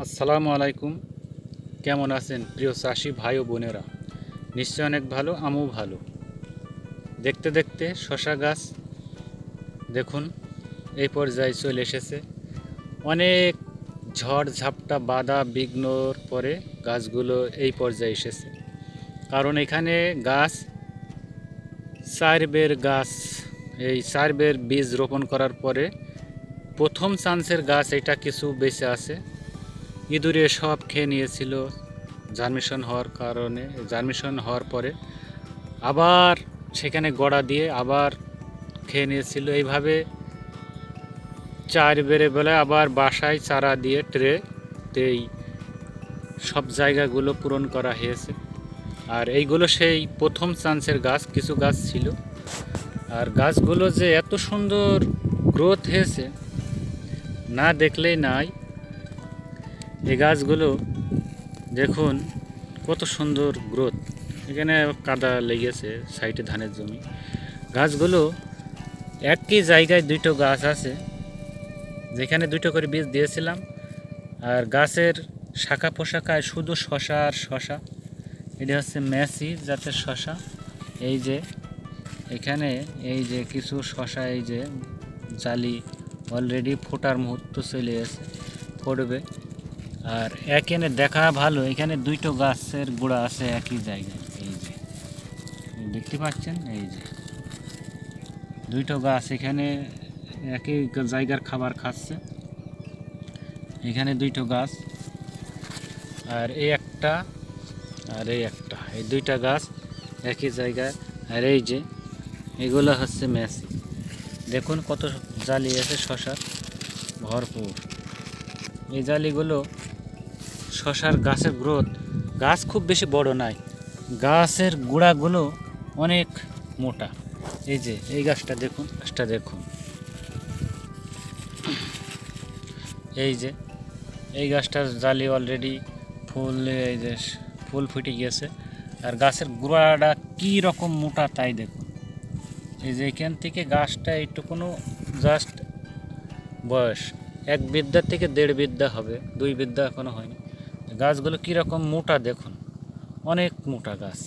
আসসালামু আলাইকুম। কেমন আছেন প্রিয় চাষি ভাই ও বোনেরা? নিশ্চয় অনেক ভালো, আমিও ভালো। দেখতে দেখতে শশা গাছ দেখুন এই পর্যায়ে চলে এসেছে। অনেক ঝড় ঝাপটা বাধা বিঘ্নর পরে গাছগুলো এই পর্যায়ে এসেছে। কারণ এখানে গাছ চার বের বীজ রোপণ করার পরে প্রথম চান্সের গাছ এটা কিছু বেঁচে আছে। ইঁদুরে সব খেয়ে নিয়েছিল জার্মিনেশন হওয়ার পরে আবার সেখানে গোড়া দিয়ে আবার খেয়ে নিয়েছিল। এইভাবে চার বেড়ে বেলা আবার বাসায় চারা দিয়ে ট্রেতেই সব জায়গাগুলো পূরণ করা হয়েছে। আর এইগুলো সেই প্রথম চান্সের গাছ, কিছু গাছ ছিল। আর গাছগুলো যে এত সুন্দর গ্রোথ হয়েছে না দেখলেই নাই। এই গাছগুলো দেখুন কত সুন্দর গ্রোথ। এখানে কাদা লেগেছে সাইডে ধানের জমি। গাছগুলো একই জায়গায় দুটো গাছ আছে, যেখানে দুটো করে বীজ দিয়েছিলাম। আর গাছের শাখা পোশাখায় শুধু শশা আর শশা। এটা হচ্ছে ম্যাসি জাতের শশা। এই যে এখানে এই যে কিছু শশা, এই যে জালি অলরেডি ফোটার মুহূর্ত চলে এসে পড়বে। আর এখানে দেখা ভালো, এখানে দুটো গাছের গোড়া আছে একই জায়গায়। এই যে দেখতে পাচ্ছেন, এই যে দুটো গাছ এখানে একই জায়গার খাবার খাচ্ছে। এখানে দুটো গাছ, আর এই একটা আর এই একটা, এই দুইটা গাছ একই জায়গায়। আর এই যে এগুলো হচ্ছে ম্যাসি। দেখুন কত জালি আছে শশার ভরপুর। এই জালিগুলো শশার গাছের গ্রোথ, গাছ খুব বেশি বড় নাই, গাছের গোড়াগুলো অনেক মোটা। এই যে এই গাছটা দেখুন, এই যে এই গাছটার জালি অলরেডি ফুল, এই যে ফুল ফুটে গিয়েছে। আর গাছের গোড়াটা কী রকম মোটা তাই দেখুন। এই যে এখান থেকে গাছটা এইটুকুনো জাস্ট বয়স 1 বিদ্যা থেকে 1.5 বিদ্যা হবে, 2 বিদ্যা এখনো হয়নি। গাছগুলো কীরকম মোটা দেখুন, অনেক মোটা গাছ।